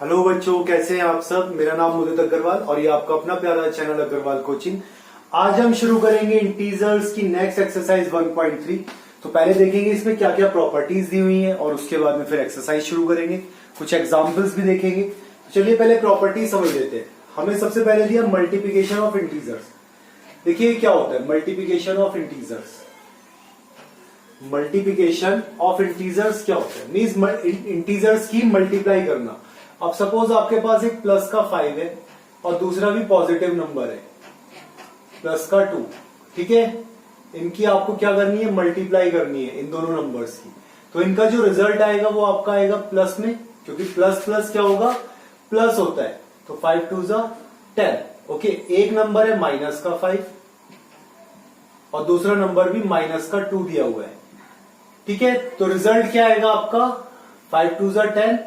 Hello बच्चों, कैसे हैं आप सब। मेरा नाम मुदित अग्रवाल और ये आपका अपना प्यारा चैनल अग्रवाल कोचिंग। आज हम शुरू करेंगे इंटीजर्स की नेक्स्ट एक्सरसाइज 1.3। तो पहले देखेंगे इसमें क्या क्या प्रॉपर्टीज दी हुई हैं और उसके बाद में फिर एक्सरसाइज शुरू करेंगे, कुछ एग्जांपल्स भी देखेंगे। तो चलिए पहले प्रॉपर्टी समझ लेते हैं। हमें सबसे पहले दिया मल्टीप्लिकेशन ऑफ इंटीजर्स। देखिए क्या होता है multiplication of integers. Multiplication of integers क्या होता है, मींस इंटीजर्स की मल्टीप्लाई करना। अब सपोज आपके पास एक प्लस का 5 है और दूसरा भी पॉजिटिव नंबर है प्लस का 2, ठीक है। इनकी आपको क्या करनी है, मल्टीप्लाई करनी है इन दोनों नंबर्स की। तो इनका जो रिजल्ट आएगा वो आपका आएगा प्लस में, क्योंकि प्लस प्लस क्या होगा, प्लस होता है। तो 5 2 जा 10। ओके, एक नंबर है माइनस का 5 और दूसरा नंबर भी माइनस का 2 दिया हुआ है, ठीक है। तो रिजल्ट क्या आएगा आपका 5 2 जा 10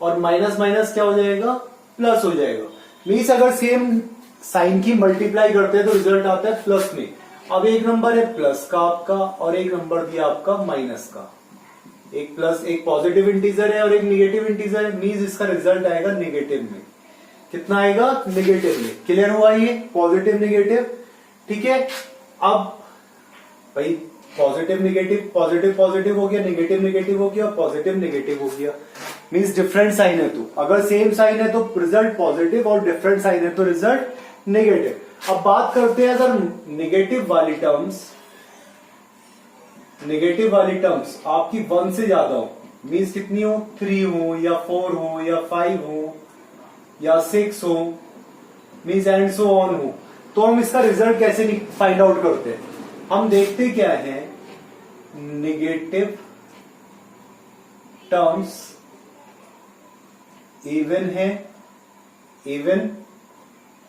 और माइनस माइनस क्या हो जाएगा, प्लस हो जाएगा। मीन्स अगर सेम साइन की मल्टीप्लाई करते हैं तो रिजल्ट आता है प्लस में। अब एक नंबर है प्लस का आपका और एक नंबर दिया आपका माइनस का। एक प्लस, एक पॉजिटिव इंटीजर है और एक निगेटिव इंटीजर है, मीन्स इसका रिजल्ट आएगा निगेटिव में। कितना आएगा, निगेटिव में। क्लियर हुआ ये पॉजिटिव निगेटिव, ठीक है। अब भाई पॉजिटिव निगेटिव, पॉजिटिव पॉजिटिव हो गया, निगेटिव निगेटिव हो गया, पॉजिटिव निगेटिव हो गया। मीन्स डिफरेंट साइन है तो, अगर सेम साइन है तो रिजल्ट पॉजिटिव और डिफरेंट साइन है तो रिजल्ट नेगेटिव। अब बात करते हैं अगर नेगेटिव वाली टर्म्स आपकी 1 से ज्यादा हो, मीन्स कितनी हो, 3 हो या 4 हो या 5 हो या 6 हो, मीन्स एंड सो ऑन हो, तो हम इसका रिजल्ट कैसे फाइंड आउट करते हैं। हम देखते क्या है, नेगेटिव टर्म्स इवन है, इवन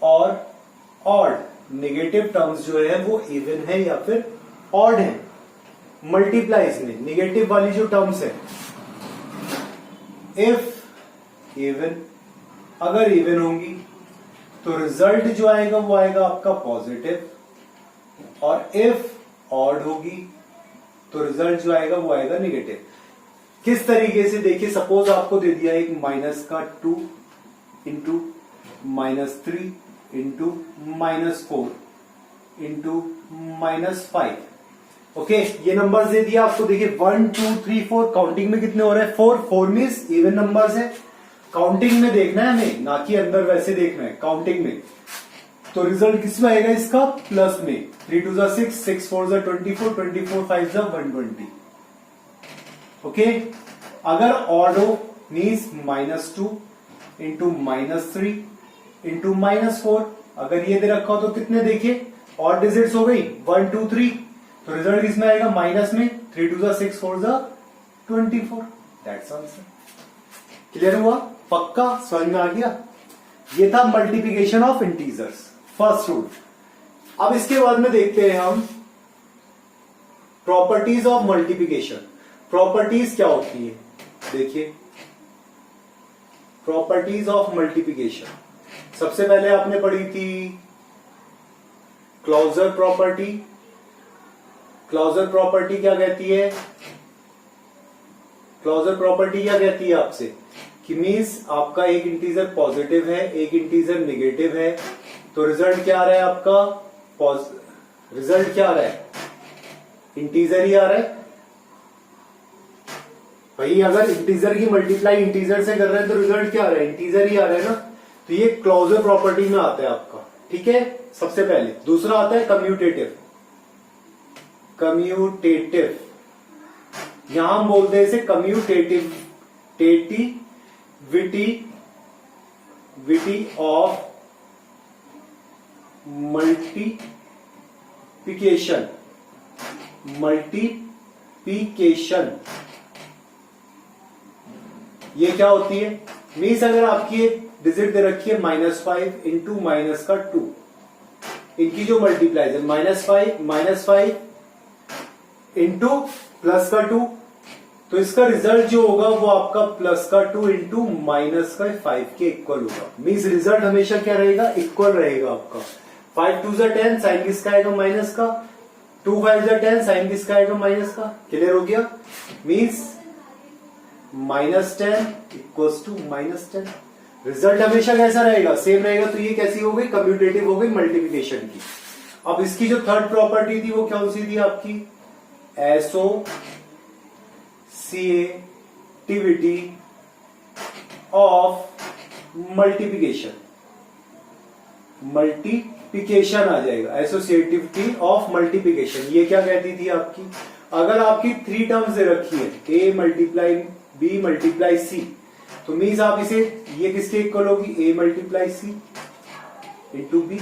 और ऑड। नेगेटिव टर्म्स जो है वो इवन है या फिर ऑड है। मल्टीप्लाइज में नेगेटिव वाली जो टर्म्स है, इफ इवन, अगर इवन होंगी तो रिजल्ट जो आएगा वो आएगा आपका पॉजिटिव, और इफ ऑड होगी तो रिजल्ट जो आएगा वो आएगा नेगेटिव। किस तरीके से, देखिए सपोज आपको दे दिया एक माइनस का 2 इंटू -3 इंटू -4 इंटू -5। ओके, ये नंबर दे दिया आपको। देखिए 1 2 3 4 काउंटिंग में कितने हो रहे हैं, 4 मीन्स इवन नंबर्स है। काउंटिंग में देखना है हमें, ना कि अंदर वैसे देखना है, काउंटिंग में। तो रिजल्ट किसमें आएगा इसका, प्लस में। 3 2 जा 6 6 4 जा 24 24 5 जा 120। ओके, अगर ऑड हो मीन्स -2 इंटू -3 इंटू -4। अगर ये दे रखा हो तो कितने, देखिए ऑड डिजिट्स हो गई 1 2 3, तो रिजल्ट किसमें आएगा, माइनस में। 3 2 जा 6 4 जा 24। That's answer. क्लियर हुआ, पक्का समझ में आ गया। ये था multiplication of integers, first rule. अब इसके बाद में देखते हैं हम प्रॉपर्टीज ऑफ मल्टीप्लिकेशन। प्रॉपर्टीज क्या होती है, देखिए प्रॉपर्टीज ऑफ मल्टीप्लिकेशन। सबसे पहले आपने पढ़ी थी क्लोजर प्रॉपर्टी। क्लोजर प्रॉपर्टी क्या कहती है, क्लोजर प्रॉपर्टी क्या कहती है आपसे, कि मीन्स आपका एक इंटीजर पॉजिटिव है, एक इंटीजर निगेटिव है, तो रिजल्ट क्या आ रहा है आपका, रिजल्ट क्या आ रहा है, इंटीजर ही आ रहा है। भाई अगर इंटीजर की मल्टीप्लाई इंटीजर से कर रहे हैं तो रिजल्ट क्या आ रहा है, इंटीजर ही आ रहा है ना। तो ये क्लोजर प्रॉपर्टी में आता है आपका, ठीक है, सबसे पहले। दूसरा आता है कम्यूटेटिव। कम्यूटेटिव यहां हम बोलते हैं इसे विटी ऑफ मल्टीप्लिकेशन। ये क्या होती है, मीन्स अगर आपकी एक डिजिट दे रखी है -5 इंटू -2, इनकी जो मल्टीप्लाइज है -5 इंटू +2, तो इसका रिजल्ट जो होगा वो आपका +2 इंटू -5 के इक्वल होगा। मीन्स रिजल्ट हमेशा क्या रहेगा, इक्वल रहेगा आपका। 5 2 जा 10, साइन किसका आएगा, माइनस का। 2 5 जा 10, साइन किसका आएगा, माइनस का। क्लियर हो गया, मीन्स -10 इक्वल्स टू -10। रिजल्ट हमेशा कैसा रहेगा, सेम रहेगा। तो ये कैसी हो गई, कम्यूटेटिव हो गई मल्टीप्लिकेशन की। अब इसकी जो थर्ड प्रॉपर्टी थी वो कौन सी थी आपकी, एसोसिएटिविटी ऑफ मल्टीप्लिकेशन। मल्टीप्लिकेशन आ जाएगा, एसोसिएटिविटी ऑफ मल्टीप्लिकेशन। ये क्या कहती थी आपकी, अगर आपकी 3 टर्म्स दे रखी है, a multiply b multiply c, तो मीन्स आप इसे ये किसके इक्वल होगी, a multiply c into B,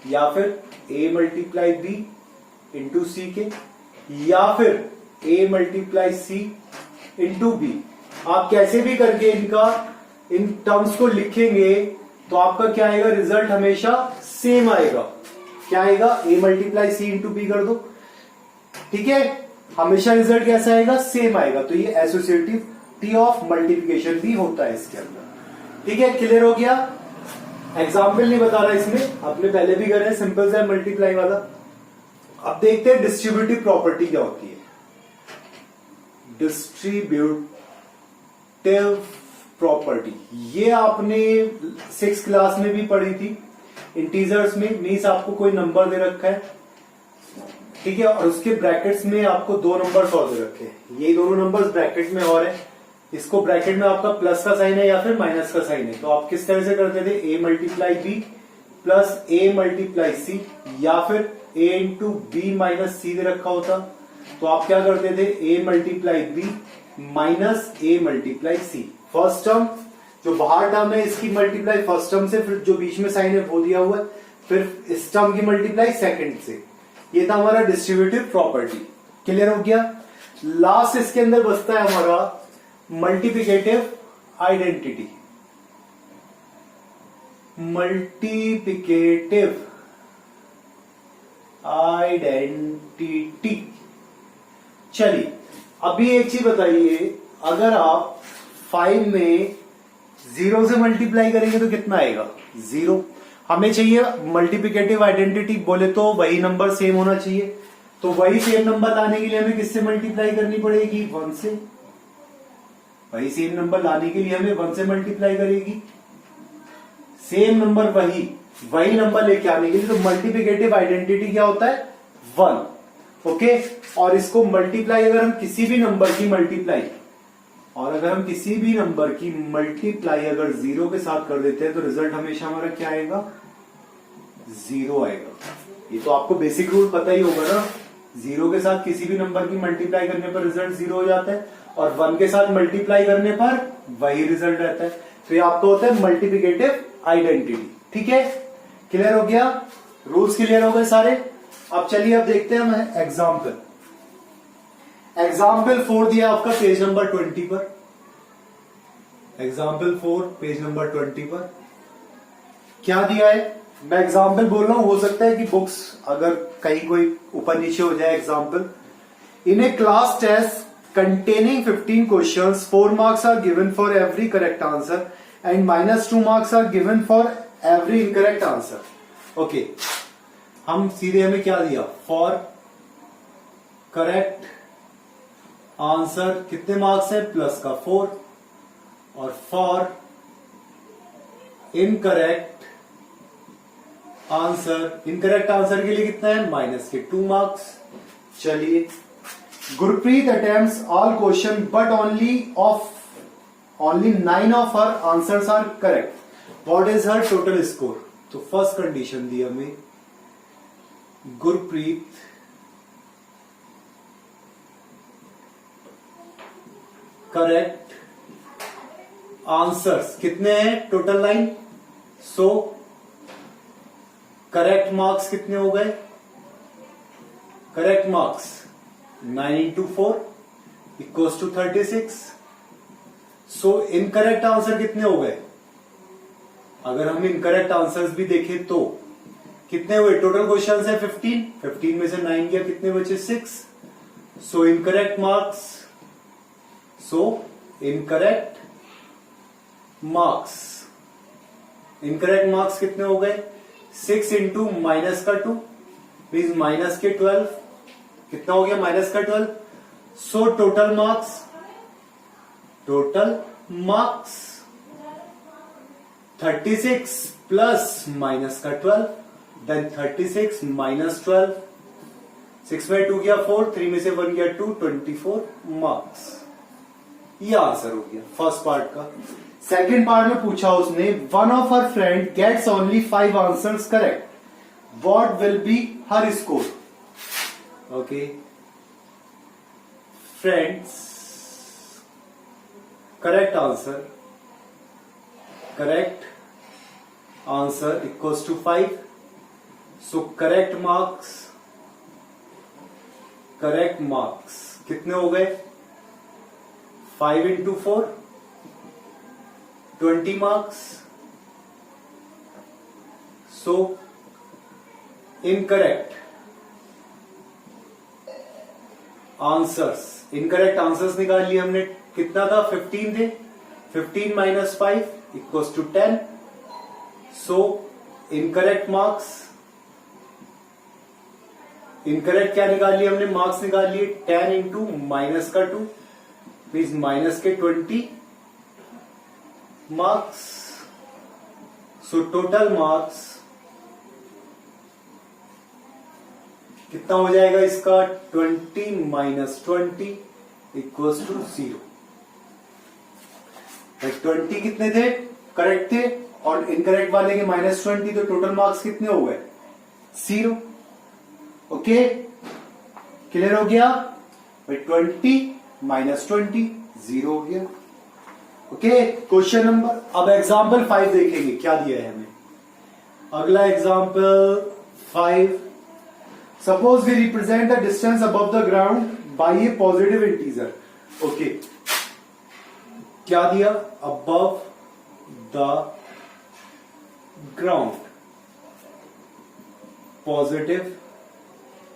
या फिर a multiply b into C के, या फिर a multiply c into B. आप कैसे भी करके इन टर्म्स को लिखेंगे तो आपका क्या आएगा, रिजल्ट हमेशा सेम आएगा। क्या आएगा, a multiply C into B कर दो, ठीक है, हमेशा रिजल्ट कैसा आएगा, सेम आएगा। तो ये एसोसिएटिविटी ऑफ मल्टीप्लिकेशन भी होता है इसके अंदर। ठीक है, क्लियर हो गया। एग्जाम्पल नहीं बता रहा इसमें, आपने पहले भी करे, सिंपल सा मल्टीप्लाई वाला। अब देखते हैं डिस्ट्रीब्यूटिव प्रॉपर्टी क्या होती है। डिस्ट्रीब्यूटिव प्रॉपर्टी ये आपने 6th क्लास में भी पढ़ी थी, इंटीजर्स में। मीन्स आपको कोई नंबर दे रखा है, ठीक है, और उसके ब्रैकेट्स में आपको 2 नंबर्स और दे रखे हैं। ये दोनों नंबर्स ब्रैकेट में और है, इसको ब्रैकेट में आपका प्लस का साइन है या फिर माइनस का साइन है। तो आप किस तरह से करते थे, a multiply B plus a multiply C, या फिर a into B minus C दे रखा होता तो आप क्या करते थे, a multiply B minus a multiply C. First term जो बाहर टर्म है इसकी मल्टीप्लाई फर्स्ट टर्म से, फिर जो बीच में साइन है वो दिया हुआ है, फिर इस टर्म की मल्टीप्लाई सेकंड से। ये था हमारा डिस्ट्रीब्यूटिव प्रॉपर्टी। क्लियर हो गया। लास्ट इसके अंदर बचता है हमारा मल्टीप्लिकेटिव आइडेंटिटी। Multiplicative identity. चलिए अभी एक चीज बताइए, अगर आप 5 में 0 से मल्टीप्लाई करेंगे तो कितना आएगा, 0। हमें चाहिए मल्टीप्लिकेटिव आइडेंटिटी, बोले तो वही नंबर सेम होना चाहिए। तो वही सेम नंबर लाने के लिए हमें किससे मल्टीप्लाई करनी पड़ेगी, 1 से। वही सेम नंबर लाने के लिए हमें 1 से मल्टीप्लाई करेगी। सेम नंबर वही नंबर लेके आने के लिए तो मल्टीप्लिकेटिव आइडेंटिटी क्या होता है, 1। ओके, और इसको मल्टीप्लाई अगर हम किसी भी नंबर की मल्टीप्लाई अगर 0 के साथ कर देते हैं तो रिजल्ट हमेशा हमारा क्या आएगा, 0 आएगा। ये तो आपको बेसिक रूल पता ही होगा ना, 0 के साथ किसी भी नंबर की मल्टीप्लाई करने पर रिजल्ट 0 हो जाता है, और 1 के साथ मल्टीप्लाई करने पर वही रिजल्ट रहता है। तो ये आपको होता है मल्टीप्लिकेटिव आइडेंटिटी। ठीक है, क्लियर हो गया, रूल्स क्लियर हो गए सारे। अब चलिए अब देखते हैं हम एग्जाम्पल 4 दिया आपका पेज नंबर 20 पर। एग्जाम्पल 4 पेज नंबर 20 पर क्या दिया है, मैं एग्जाम्पल बोल रहा हूं, हो सकता है कि बुक्स अगर कहीं कोई ऊपर नीचे हो जाए। Example, in A class test containing 15 questions, 4 marks are given for every correct answer and -2 marks are given for every incorrect answer. Okay, हम सीधे हमें क्या दिया, फॉर करेक्ट आंसर कितने मार्क्स है, प्लस का 4, और फॉर इनकरेक्ट आंसर के लिए कितना है, माइनस के 2 मार्क्स। चलिए, Gurpreet attempts all question but only 9 of her answers are correct. What is her total score? तो फर्स्ट कंडीशन दी हमें, गुरप्रीत करेक्ट आंसर्स कितने हैं, टोटल 9। सो करेक्ट मार्क्स कितने हो गए, correct marks 9 into 4 equals to 36. So incorrect answer कितने हो गए, अगर हम इनकरेक्ट आंसर्स भी देखें तो कितने हुए, टोटल क्वेश्चंस है 15 में से 9 गया, कितने बचे, 6। सो इनकरेक्ट मार्क्स कितने हो गए, 6 इंटू माइनस का 2 मीन्स माइनस के 12, कितना हो गया, माइनस का 12। So total marks 36 plus minus का 12, देन 36 माइनस 12, 6 में 2 गया 4, 3 में से 1 गया 2, 24 मार्क्स। ये आंसर हो गया फर्स्ट पार्ट का। सेकेंड पार्ट में पूछा उसने, one of her friend gets only 5 answers correct, what will be her score? Okay, friends correct answer equals to 5, so correct marks कितने हो गए? 5 into 4 20 marks. So incorrect answers निकाल लिए हमने। कितना था? 15 थे। 15 minus 5 equals to 10। So incorrect marks, incorrect क्या निकाल लिया हमने? मार्क्स निकाल लिए। 10 इंटू माइनस का 2 मीन्स माइनस के 20 मार्क्स। सो टोटल मार्क्स कितना हो जाएगा इसका? 20 माइनस 20 इक्वल्स टू 0। 20 कितने थे? करेक्ट थे, और इनकरेक्ट वाले के माइनस 20, तो टोटल मार्क्स कितने हो गए? 0। ओके, क्लियर हो गया? 20 माइनस 20 0 हो गया। ओके, क्वेश्चन नंबर, अब एग्जाम्पल 5 देखेंगे क्या दिया है हमें। अगला example 5, suppose we represent the distance above the ground by a positive integer. Okay, क्या दिया? अबव द ग्राउंड पॉजिटिव,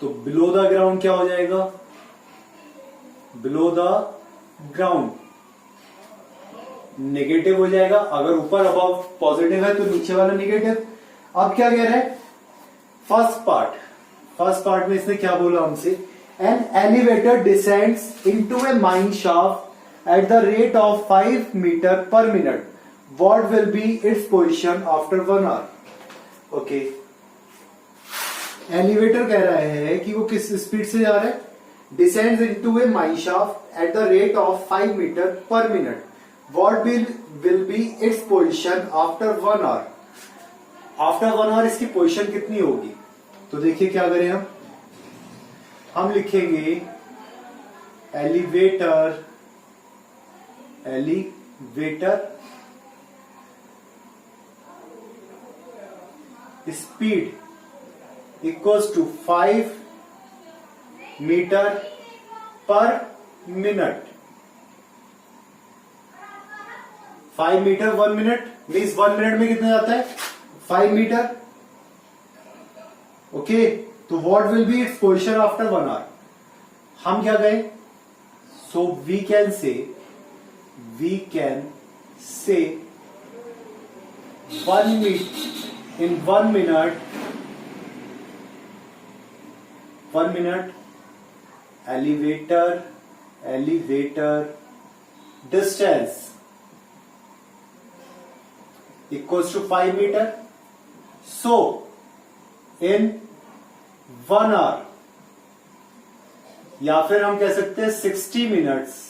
तो बिलो द ग्राउंड क्या हो जाएगा? बिलो द ग्राउंड नेगेटिव हो जाएगा। अगर ऊपर अबव पॉजिटिव है तो नीचे वाला नेगेटिव। अब क्या कह रहा है? फर्स्ट पार्ट में इसने क्या बोला हमसे? An elevator descends into a mine shaft at the rate of 5 metre per minute, what will be its position after 1 hour? Okay, elevator कह रहा है कि वो किस स्पीड से जा रहा है? Descends into a mine shaft at the rate of 5 metre per minute, what will be its position after 1 hour? After 1 hour इसकी पोजीशन कितनी होगी? तो देखिए क्या करें हम लिखेंगे elevator speed equals to 5 metre per minute. 5 metre 1 minute means 1 minute में कितना जाता है? 5 मीटर। ओके, तो what will be its position after 1 hour? हम क्या कहें? So we can say 1 minute elevator distance equals to 5 meter. So in 1 hour, या फिर हम कह सकते हैं 60 minutes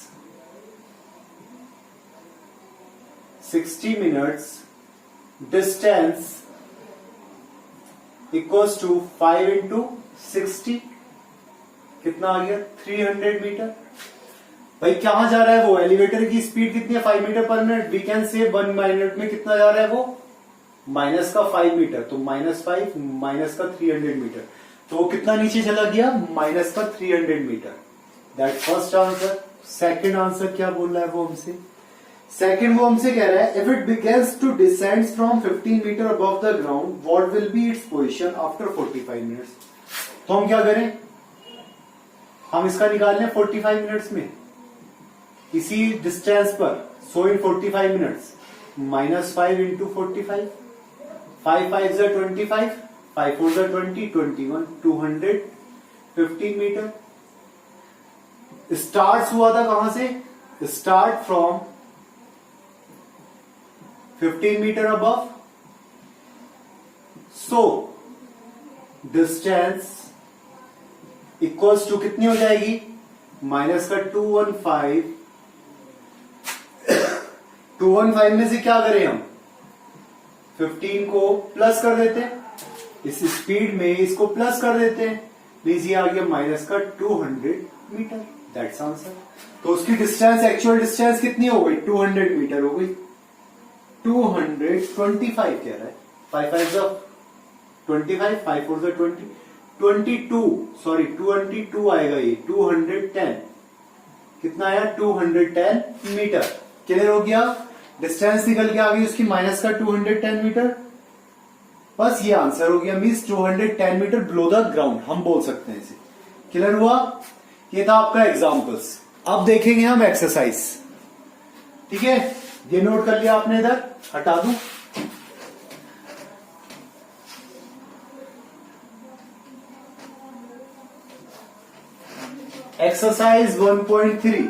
distance equals to 5 into 60, कितना आ गया? 300 मीटर। भाई कहां जा रहा है वो? एलिवेटर की स्पीड कितनी है? 5 metre per minute. We can say 1 minute में कितना जा रहा है वो? माइनस का 5 मीटर, तो -5 माइनस का 300 मीटर, तो कितना नीचे चला गया? माइनस का 300 metre. That first answer. Second answer क्या बोल रहा है वो हमसे? सेकंड वो हमसे कह रहा है, if it begins to descend from 15 metre above the ground, what will be its position after 45 minutes? तो हम क्या करें? हम इसका निकाल लें 45 मिनट्स में, इसी डिस्टेंस पर। सो इन 45 मिनट्स -5 इंटू 45, 5 5 जा 25, 5 4 जा 20, 21, 215 मीटर। स्टार्ट हुआ था कहां से? Start from 15 metre above, so distance equals to कितनी हो जाएगी, माइनस का 215, 215 में से क्या करें हम, 15 को प्लस कर देते हैं, इस स्पीड में इसको प्लस कर देते हैं, मींस ये आ गया माइनस का 200 मीटर, दैट्स आंसर। तो उसकी डिस्टेंस, एक्चुअल डिस्टेंस कितनी हो गई, 200 मीटर हो गई, 225 कह रहा है, 5 5 25, 5 4 20, 22 आएगा ये, 210 कितना आया, 210 मीटर। क्लियर हो गया, डिस्टेंस निकल के आ गई उसकी माइनस का 210 मीटर, बस ये आंसर हो गया, means 210 metre below the ground हम बोल सकते हैं इसे। क्लियर हुआ, ये था आपका एग्जांपल्स। अब देखेंगे हम एक्सरसाइज, ठीक है, ये नोट कर लिया आपने, इधर हटा दूं, एक्सरसाइज 1.3।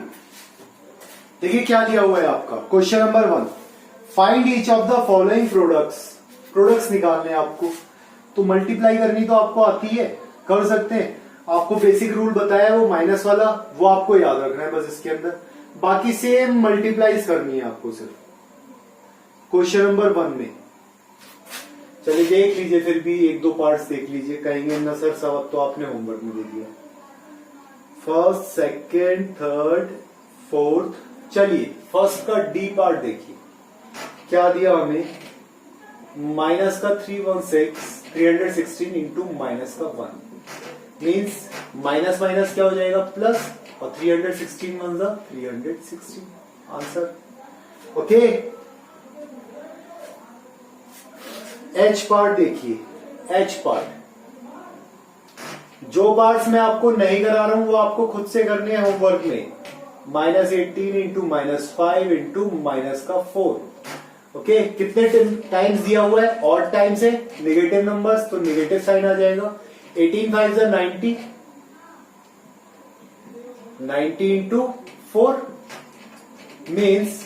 देखिए क्या दिया हुआ है आपका, question number 1, find each of the following products निकालने हैं आपको, तो मल्टीप्लाई करनी तो आपको आती है, कर सकते हैं, आपको बेसिक रूल बताया वो माइनस वाला, वो आपको याद रखना है बस इसके अंदर, बाकी सेम मल्टीप्लाईज करनी है आपको सिर्फ क्वेश्चन नंबर 1 में। चलिए देख लीजिए, फिर भी एक दो पार्ट्स देख लीजिए, कहेंगे ना सर सब तो आपने होमवर्क में दे दिया, फर्स्ट, सेकेंड, थर्ड, फोर्थ। चलिए फर्स्ट का डी पार्ट देखिए, क्या दिया हमें, माइनस का 316 इंटू माइनस का 1, मीन्स माइनस माइनस क्या हो जाएगा, प्लस, और 316 वन जा 316, आंसर। ओके, एच पार्ट देखिए, एच पार्ट, जो पार्ट्स मैं आपको नहीं करा रहा हूं वो आपको खुद से करने हैं होमवर्क में, -18 इंटू -5 इंटू माइनस का 4। ओके, कितने टाइम्स दिया हुआ है, ऑड टाइम्स है, नेगेटिव नंबर्स, तो नेगेटिव साइन आ जाएगा, 18 5 90, 90 इंटू 4 मीन्स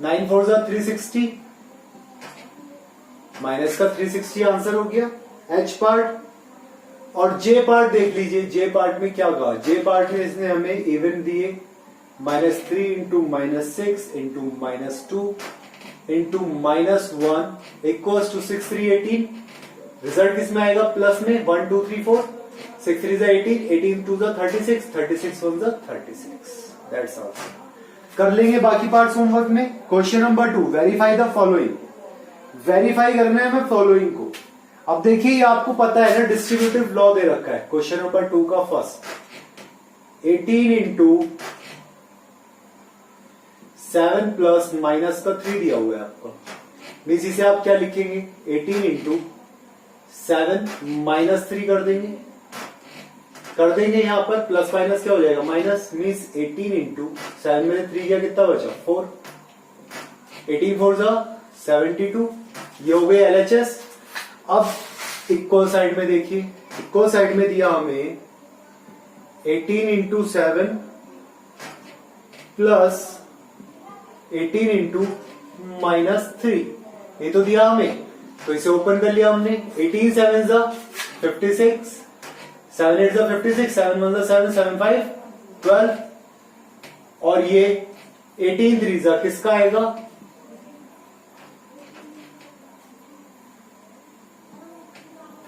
9 4 360, माइनस का 360 आंसर हो गया एच पार्ट। और जे पार्ट देख लीजिए, जे पार्ट में क्या कहा, जे पार्ट में इसने हमें इवन दिए, -3 into -6 into -2 into -1 equals to 6 3 18, result किसमें आएगा, प्लस में, 1 2 3 4, 6 3 18, 18 2 36, 36 1 36, दैट्स ऑल। कर लेंगे बाकी पार्ट्स होमवर्क में। Question number 2, verify the following, verify करना है हमें फॉलोइंग को। अब देखिए ये आपको पता है ना, डिस्ट्रीब्यूटिव लॉ दे रखा है क्वेश्चन नंबर 2 का फर्स्ट, 18 इंटू 7 प्लस माइनस का 3 दिया हुआ है आपका, मीन्स इसे आप क्या लिखेंगे, 18 इंटू 7 -3 कर देंगे यहां पर, प्लस माइनस क्या हो जाएगा, माइनस, मीन्स 18 इंटू 7 में 3 गया, कितना बचा, 4, 18 4 72, ये हो गए LHS। अब इक्वल साइड में देखिए, इक्वल साइड में दिया हमें 18 इंटू 7 प्लस 18 इंटू -3, ये तो दिया हमें, तो इसे ओपन कर लिया हमने, 18 7 56, 7 8 56, 7 1 7 7 5 12, और ये 18 3 किसका आएगा,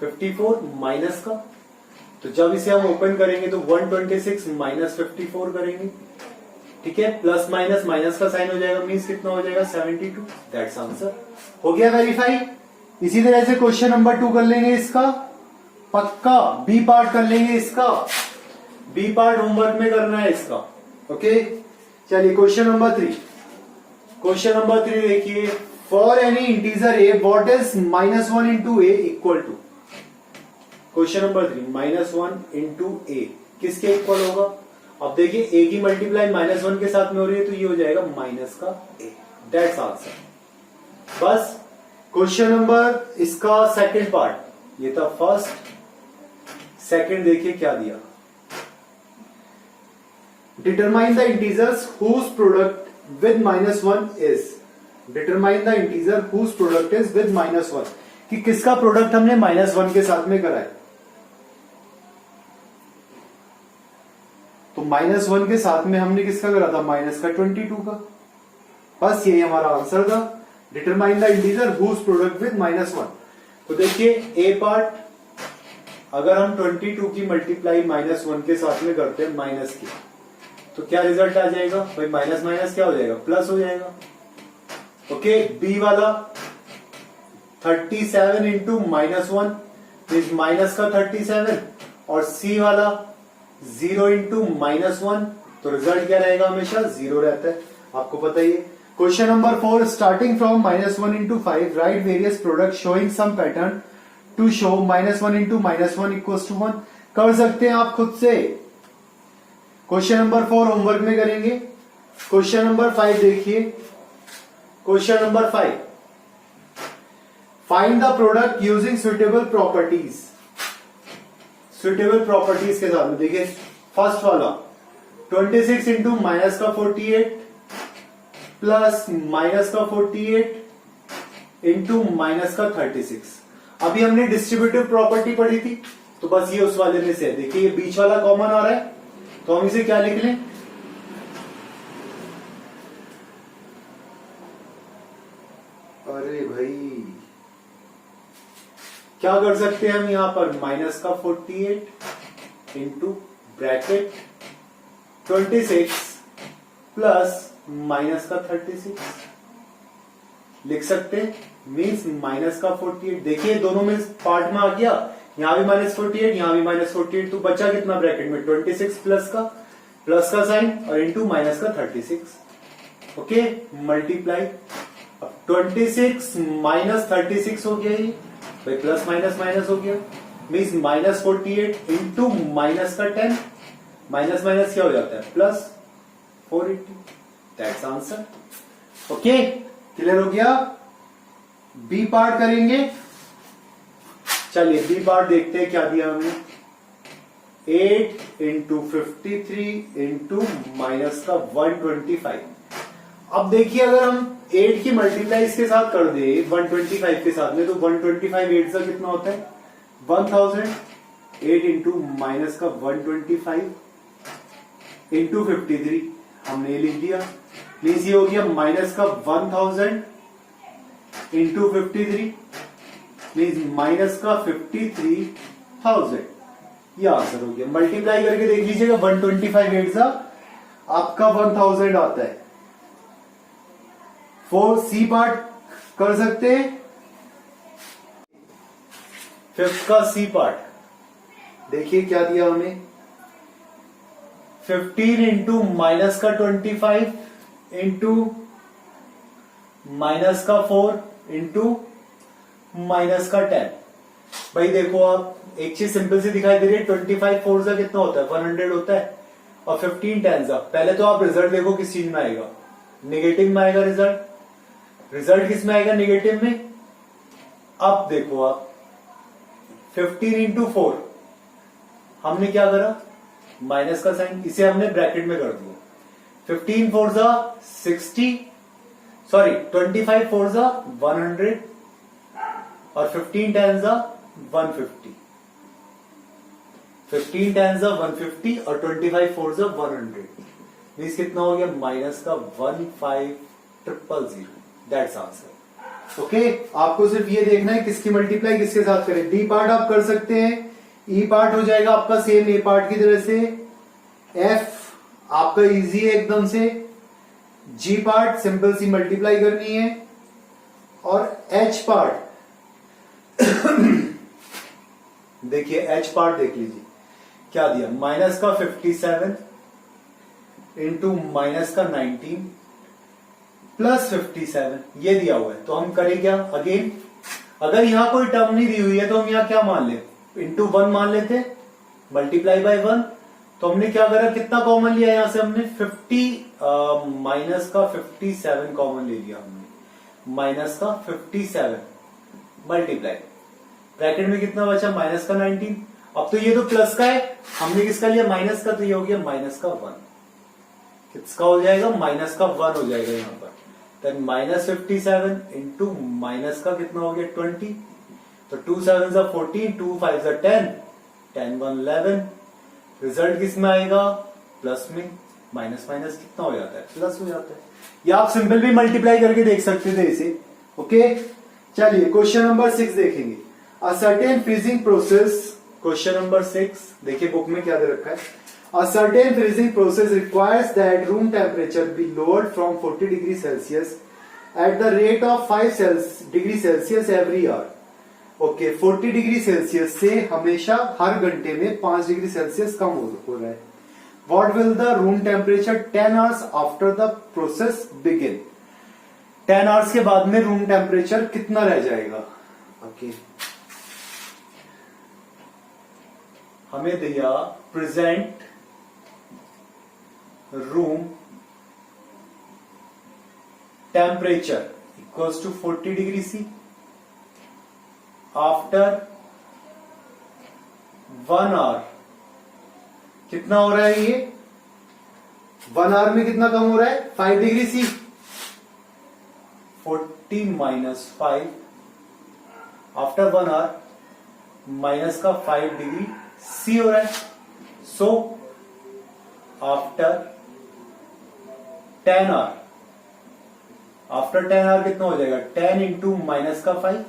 54 माइनस का, तो जब इसे हम ओपन करेंगे तो 126 माइनस 54 करेंगे, ठीक है, प्लस माइनस माइनस का साइन हो जाएगा, मीन्स कितना हो जाएगा, 72, दैट्स आंसर। हो गया वेरीफाई। इसी तरह से क्वेश्चन नंबर 2 कर लेंगे इसका, पक्का बी पार्ट कर लेंगे इसका, बी पार्ट होमवर्क में करना है इसका। ओके, चलिए क्वेश्चन नंबर 3, क्वेश्चन नंबर 3 देखिए, for any integer A what is -1 into A equal to, question number 3, -1 into A किसके इक्वल होगा। अब देखिए ए की मल्टीप्लाई -1 के साथ में हो रही है, तो ये हो जाएगा माइनस का ए, दैट्स आंसर। बस क्वेश्चन नंबर इसका सेकंड पार्ट, ये था फर्स्ट, सेकंड देखिए क्या दिया, determine the integers whose product with -1 is, determine the integer whose product is with -1, कि किसका प्रोडक्ट हमने -1 के साथ में करा है। तो -1 के साथ में हमने किसका करा था, -22 का। बस यही हमारा आंसर था, determine the integer whose product with -1। तो देखिए ए पार्ट, अगर हम 22 की मल्टीप्लाई -1 के साथ में करते हैं माइनस की, तो क्या रिजल्ट आ जाएगा भाई, माइनस माइनस क्या हो जाएगा, प्लस हो जाएगा। ओके, बी वाला 37 इंटू -1 इज माइनस का 37, और सी वाला 0 इंटू -1, तो रिजल्ट क्या रहेगा, हमेशा 0 रहता है, आपको पता ही है। Question number 4, starting from -1 into 5 right various product showing some pattern to show -1 into -1 equals to 1। कर सकते हैं आप खुद से। क्वेश्चन नंबर 4 होमवर्क में करेंगे। क्वेश्चन नंबर 5 देखिए, question number 5, find the product using suitable properties. Suitable properties के साथ में देखिए, फर्स्ट वाला 26 इंटू माइनस का 48 प्लस माइनस का 48 इंटू माइनस का 36। अभी हमने डिस्ट्रीब्यूटिव प्रॉपर्टी पढ़ी थी, तो बस ये उस वाले में से है। देखिए ये बीच वाला कॉमन आ रहा है, तो हम इसे क्या लिख लें, अरे भाई क्या कर सकते हैं हम यहां पर, माइनस का 48 इंटू ब्रैकेट 26 प्लस माइनस का 36 लिख सकते हैं। मीन्स माइनस का 48, देखिए दोनों में पार्ट में आ गया, यहां भी -48, यहां भी -48, तो बचा कितना ब्रैकेट में 26 प्लस का साइन और इंटू माइनस का 36। ओके, मल्टीप्लाई, अब 26 माइनस 36 हो गया, ये भाई प्लस माइनस माइनस हो गया, मीन्स -48 इंटू माइनस का 10, माइनस माइनस क्या हो जाता है, plus 480। That's answer. Okay, clear हो गया। बी पार्ट करेंगे, चलिए बी पार्ट देखते हैं क्या दिया हमने, 8 इंटू 53 इंटू माइनस का 125। अब देखिए अगर हम 8 की मल्टीप्लाई इसके साथ कर दे 125 के साथ में, तो 125 8 से कितना होता है 1000, 8 इंटू माइनस का 125 इंटू 53 हमने लिख दिया, प्लीज ये हो गया माइनस का 1000 इंटू 53 मीन्स माइनस का 53,000। ये आंसर हो गया। मल्टीप्लाई करके देख लीजिएगा, 125 8 सा आपका 1000 आता है। 4 सी पार्ट कर सकते हैं, 5th का सी पार्ट देखिए क्या दिया हमें, 15 इंटू माइनस का 25 इंटू माइनस का 4 इंटू माइनस का 10। भाई देखो आप एक चीज सिंपल सी दिखाई दे रही है, 25 4 सा कितना होता है 100 होता है, और 15 10 सा। पहले तो आप रिजल्ट देखो किस चीज में आएगा, नेगेटिव में आएगा रिजल्ट किस में आएगा, नेगेटिव में। अब देखो आप 15 इंटू 4 हमने क्या करा, माइनस का साइन, इसे हमने ब्रैकेट में कर दिया। 15 4 सा 60, सॉरी 25 4 सा 100 और 15 10 सा 150, 15 10 सा 150 और 25 4 सा 100, मीन्स कितना हो गया माइनस का 15,000। That's answer. ओके, आपको सिर्फ ये देखना है किसकी मल्टीप्लाई किसके साथ करें। डी पार्ट आप कर सकते हैं, ई पार्ट हो जाएगा आपका सेम ए पार्ट की तरह से, एफ आपका इजी है एकदम से, जी पार्ट सिंपल सी मल्टीप्लाई करनी है, और एच पार्ट देखिए एच पार्ट देख लीजिए क्या दिया, माइनस का 57 इंटू माइनस का 19 प्लस 57 ये दिया हुआ है। तो हम करें क्या, अगेन अगर यहां कोई टर्म नहीं दी हुई है तो हम यहां क्या मान ले, इंटू 1 मान लेते, मल्टीप्लाई बाय 1। तो हमने क्या करा, कितना कॉमन लिया यहां से हमने 50 माइनस का 57 कॉमन ले लिया हमने, माइनस का 57 मल्टीप्लाई, ब्रैकेट में कितना बचा माइनस का 19। अब तो ये तो प्लस का है, हमने किसका लिया माइनस का, तो ये हो गया माइनस का 1, किसका हो जाएगा माइनस का 1 हो जाएगा यहां पर। देन माइनस 57 इंटू माइनस का कितना हो गया 20, तो 2 7 14, 2 5 10, 10 1 11, रिजल्ट किस में आएगा प्लस में, माइनस माइनस कितना हो जाता है प्लस हो जाता है। या आप सिंपल भी मल्टीप्लाई करके देख सकते थे इसे। ओके चलिए क्वेश्चन नंबर 6 देखेंगे। A certain freezing process, question number 6 देखिए बुक में क्या दे रखा है। A certain freezing process requires that room temperature be lowered from 40 degree Celsius at the rate of 5 degree Celsius every hour. Okay 40 degree Celsius से हमेशा हर घंटे में 5 डिग्री सेल्सियस कम हो रहा है। What will the room temperature 10 hours after the process begin? 10 hours के बाद में रूम टेम्परेचर कितना रह जाएगा? ओके हमें दिया present room temperature equals to 40 degree C after 1 hour कितना हो रहा है ये 1 आवर में कितना कम हो रहा है 5 degree C. 40 minus 5 after 1 hour minus का 5 डिग्री सी हो रहा है। So after 10 hour, after 10 hour कितना हो जाएगा 10 इंटू माइनस का 5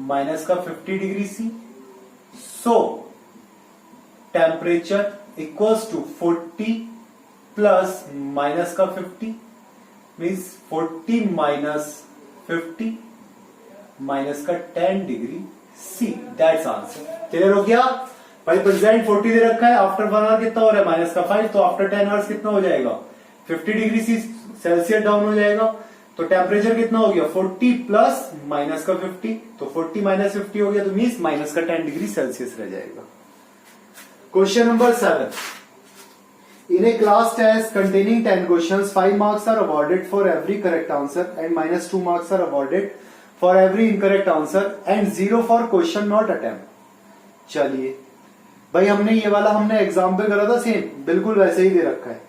माइनस का 50 degree C. So temperature equals to 40 plus minus का 50 मीन्स 40 माइनस 50 माइनस का 10 degree C. That's answer. Clear हो गया भाई। प्रेजेंट 40 दे रखा है, आफ्टर 1 आवर कितना हो रहा है माइनस का 5, तो आफ्टर 10 आवर्स कितना हो जाएगा 50 डिग्री सी सेल्सियस डाउन हो जाएगा। तो टेम्परेचर कितना हो गया 40 प्लस माइनस का 50, तो 40 माइनस 50 हो गया तो मीन्स माइनस का 10 डिग्री सेल्सियस रह जाएगा। Question number 7. In a class test containing 10 questions, 5 marks are awarded for every correct answer and minus 2 marks are awarded for every incorrect answer and 0 for question not attempt. चलिए भाई हमने ये वाला हमने example करा था सेम बिल्कुल वैसे ही दे रखा है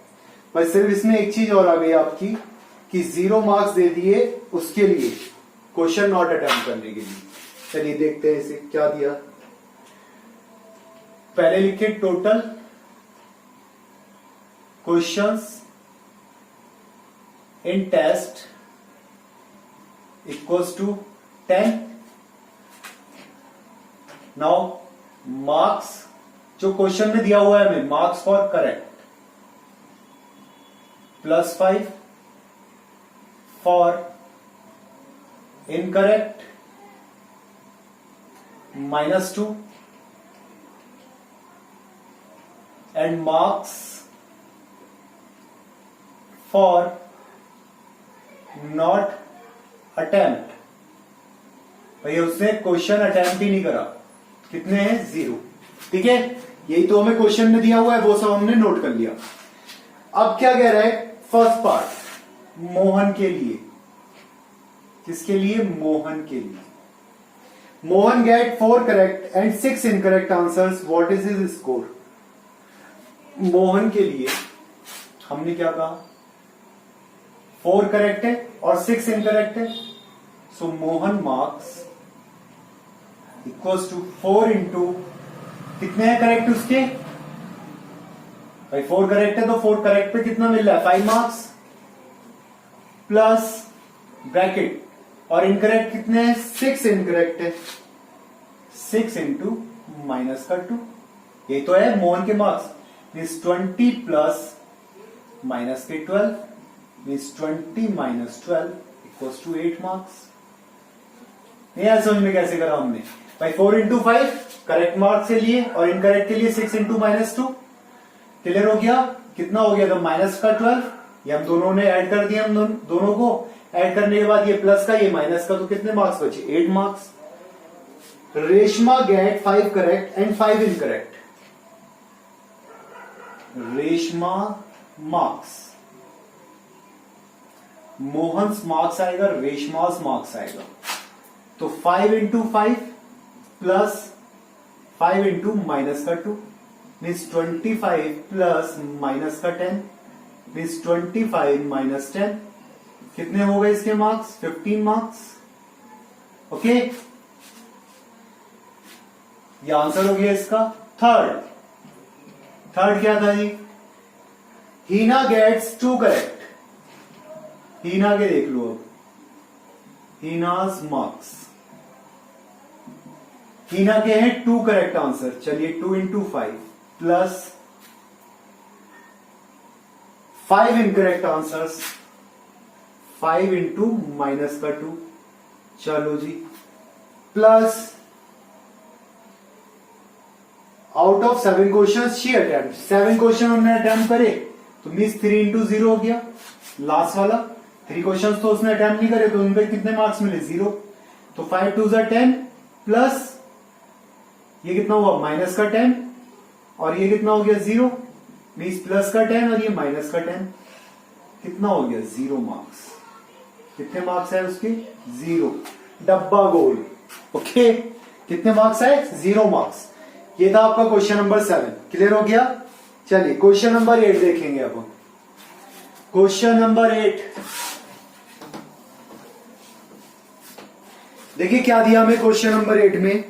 भाई, सिर्फ इसमें एक चीज और आ गई आपकी कि 0 मार्क्स दे दिए उसके लिए क्वेश्चन नॉट अटेम्प्ट करने के लिए। चलिए देखते हैं इसे क्या दिया। पहले लिखे total questions in test equals to 10। Now marks जो क्वेश्चन में दिया हुआ है हमें marks for correct +5 for incorrect -2 and marks for not attempt। भैया उसने क्वेश्चन अटेम्प्ट ही नहीं करा, कितने हैं 0। ठीक है यही तो हमें क्वेश्चन में दिया हुआ है, वो सब हमने नोट कर लिया। अब क्या कह रहा है फर्स्ट पार्ट मोहन के लिए, किसके लिए मोहन के लिए। Mohan get 4 correct and 6 incorrect answers, what is his score. Mohan के लिए हमने क्या कहा 4 करेक्ट है और 6 इनकरेक्ट है, so Mohan marks equals to 4 into कितने हैं करेक्ट उसके भाई 4 करेक्ट है तो 4 करेक्ट पे कितना मिल रहा है 5 मार्क्स प्लस ब्रैकेट, और इनकरेक्ट कितने हैं 6 इनकरेक्ट है, 6 इंटू माइनस का 2। ये तो है मोहन के मार्क्स मीन्स 20 प्लस माइनस के 12 means 20 minus 12 equals to 8 marks. नहीं आया समझ में कैसे करा हमने भाई 4 इंटू 5 करेक्ट मार्क्स के लिए और इनकरेक्ट के लिए 6 इंटू -2। क्लियर हो गया। कितना हो गया तो माइनस का 12, ये हम दोनों ने ऐड कर दिया, हम दोनों को ऐड करने के बाद ये प्लस का ये माइनस का, तो कितने मार्क्स बचे 8 marks. Reshma get 5 correct and 5 incorrect. Reshma marks, Mohan marks आएगा, रेशमास मार्क्स आएगा, तो 5 इंटू 5 प्लस 5 इंटू माइनस का 2 मीन्स 25 प्लस माइनस का 10 मीन्स 25 माइनस 10 कितने हो गए इसके मार्क्स? 15 मार्क्स। ओके, ये आंसर हो गया इसका। थर्ड क्या था जी? हीना गेट्स 2 करेक्ट। हीना के देख लो अब, हीनाज मार्क्स। हीना के हैं 2 करेक्ट आंसर। चलिए 2 into 5 plus 5 incorrect answers, 5 into minus का 2। चलो जी, plus out of 7 question she attempt, 7 question उन्होंने अटेम्प्ट करे तो मीन्स 3 इंटू 0 हो गया लास्ट वाला। 3 क्वेश्चन तो उसने अटेम्प्ट नहीं करे तो उन पे कितने मार्क्स मिले? 0। तो 5 2 10 प्लस ये कितना हुआ? माइनस का 10, और ये कितना हो गया? 0। मीन्स प्लस का 10 और ये माइनस का 10, कितना हो गया? 0 मार्क्स। कितने मार्क्स है उसके? 0। डब्बा गोल। ओके, कितने मार्क्स है? 0 मार्क्स। ये था आपका क्वेश्चन नंबर 7। क्लियर हो गया? चलिए क्वेश्चन नंबर 8 देखेंगे अब हम। क्वेश्चन नंबर 8 देखिए क्या दिया हमें क्वेश्चन नंबर 8 में।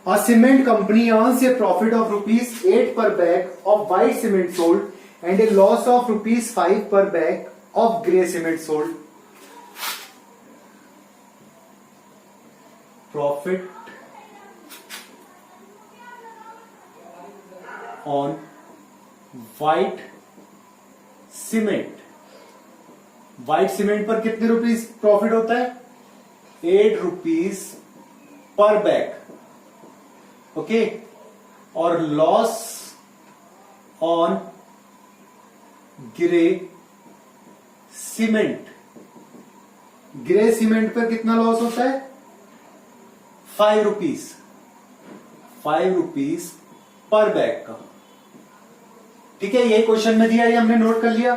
A cement company earns a profit of ₹8 per bag of white cement sold and a loss of ₹5 per bag of grey cement sold. Profit on white cement. White cement पर कितने rupees profit होता है? 8 rupees पर bag. Okay, और loss on grey cement, grey cement पर कितना loss होता है? 5 रुपीस, 5 रुपीस पर बैग का। ठीक है, ये क्वेश्चन में दिया, ये हमने नोट कर लिया।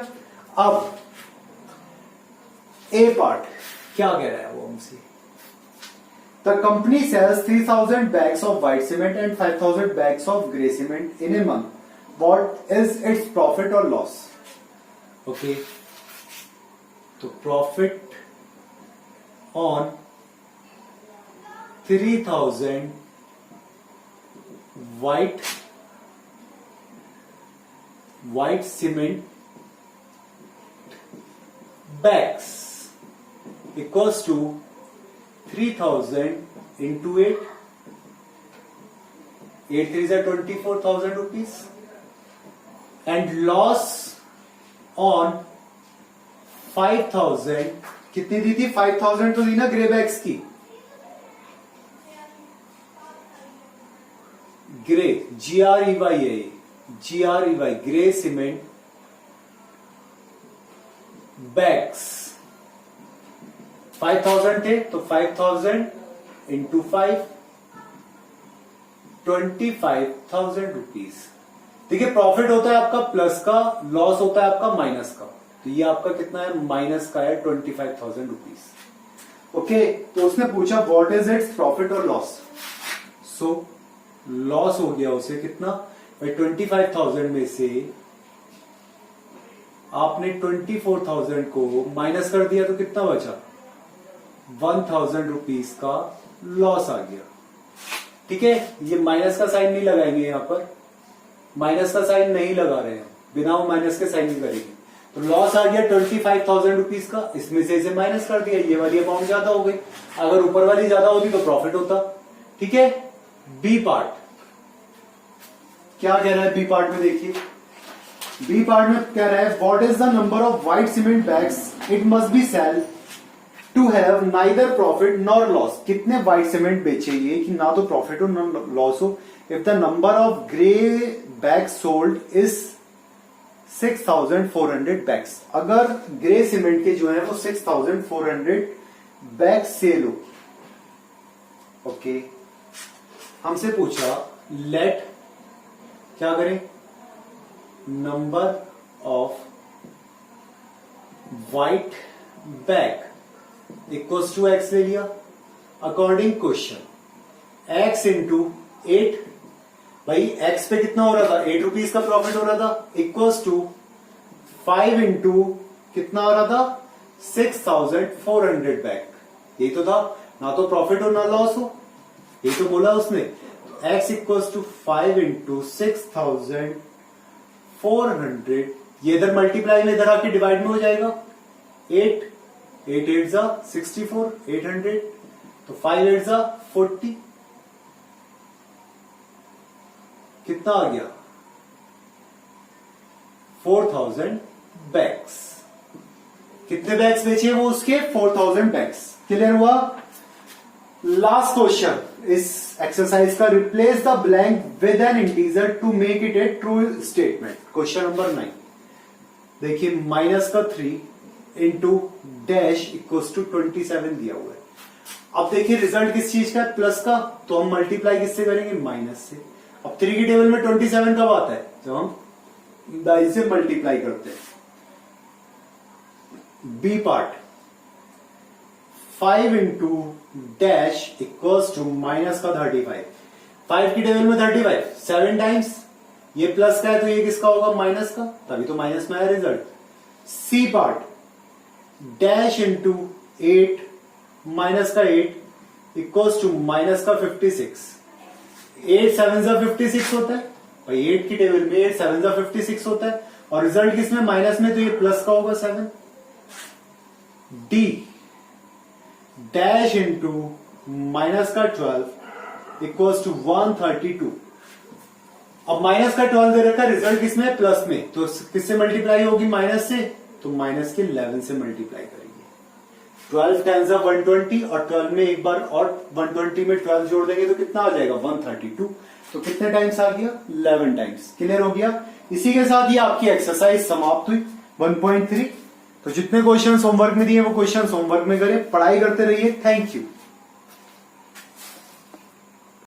अब ए पार्ट क्या कह रहा है वो हमसे? The company sells 3,000 bags of white cement and 5,000 bags of grey cement in a month. What is its profit or loss? Okay. So profit on 3,000 white cement bags equals to 3,000 into 8, 8 3s are 24,000 rupees, and loss on 5,000, कितनी दी थी? 5,000 तो दी ना grey bags की। Grey GREY, GREY grey cement bags 5,000 थे तो 5,000 into 5, 25,000 rupees. देखिए profit होता है आपका प्लस का, लॉस होता है आपका माइनस का। तो ये आपका कितना है? माइनस का है 25,000 रुपीज। ओके, तो उसने पूछा व्हाट इज इट्स प्रॉफिट और लॉस। सो लॉस हो गया उसे कितना? भाई 25,000 में से आपने 24,000 को माइनस कर दिया तो कितना बचा? 1,000 रुपीज का लॉस आ गया। ठीक है, ये माइनस का साइन नहीं लगाएंगे, यहां पर माइनस का साइन नहीं लगा रहे हैं, बिना वो माइनस के साइन नहीं करेंगे। तो लॉस आ गया 25,000 रुपीज का, इसमें से इसे माइनस कर दिया, ये वाली अमाउंट ज्यादा हो गई। अगर ऊपर वाली ज्यादा होती तो प्रॉफिट होता। ठीक है, बी पार्ट क्या कह रहा है? बी पार्ट में देखिए, बी पार्ट में कह रहा है what is the number of white cement bags it must be sell to have neither profit nor loss. कितने व्हाइट सीमेंट बेचे ये कि ना तो प्रॉफिट हो ना लॉस हो? If the number of grey bags sold is 6,400 bags. अगर ग्रे सीमेंट के जो है वो 6,400 बैग्स सेल हो। ओके, हमसे पूछा लेट क्या करें? Number of white bag equals to x ले लिया अकॉर्डिंग क्वेश्चन। एक्स इंटू 8, भाई एक्स पे कितना हो रहा था? 8 रुपीज का प्रॉफिट हो रहा था, इक्वल्स टू 5 इंटू कितना हो रहा था? 6400 बैक। यही तो था, ना तो प्रॉफिट हो ना लॉस हो, यही तो बोला उसने। तो x इक्वल्स टू 5 इंटू 6400, ये इधर मल्टीप्लाई में इधर आके डिवाइड में हो जाएगा। 8 8 जा 64 800, तो 5 8 जा 40, कितना आ गया 4000 बैग्स। कितने बैग्स बेचे वो उसके 4000 बैग्स। क्लियर हुआ। लास्ट क्वेश्चन इस एक्सरसाइज का, replace the blank with an integer to make it a true statement. Question number 9 देखिए, माइनस का 3 इंटू डैश इक्वल्स टू 27 दिया हुआ है। अब देखिए रिजल्ट किस चीज का है, प्लस का, तो हम मल्टीप्लाई किससे करेंगे, माइनस से। अब 3 की टेबल में 27 कब आता है, जब हम दाई से मल्टीप्लाई करते हैं। B part, 5 into dash equals to minus का 35। 5 की टेबल में 35 7 टाइम्स, ये प्लस का है तो ये किसका होगा, माइनस का, तभी तो माइनस में आया result. C part, dash into 8 minus का 8 इक्वल्स टू माइनस का 56। 8 7 जा 56 होता है भाई, 8 की टेबल में 8 7 जा 56 होता है, और रिजल्ट किसमें, माइनस में, तो ये प्लस का होगा 7। डी, डैश इंटू माइनस का 12 इक्वल्स टू 132। अब माइनस का 12 दे रखा, रिजल्ट किसमें है, प्लस में, तो किससे मल्टीप्लाई होगी, माइनस से, तो माइनस के 11 से मल्टीप्लाई करेंगे। 12 टाइम्स 120, और 12 में एक बार और 120 में 12 जोड़ देंगे तो कितना आ जाएगा, 132। तो कितने टाइम्स आ गया, 11 टाइम्स। क्लियर हो गया। इसी के साथ ये आपकी एक्सरसाइज समाप्त हुई 1.3। तो जितने क्वेश्चन होमवर्क में दिए वो क्वेश्चन होमवर्क में करें, पढ़ाई करते रहिए। Thank you.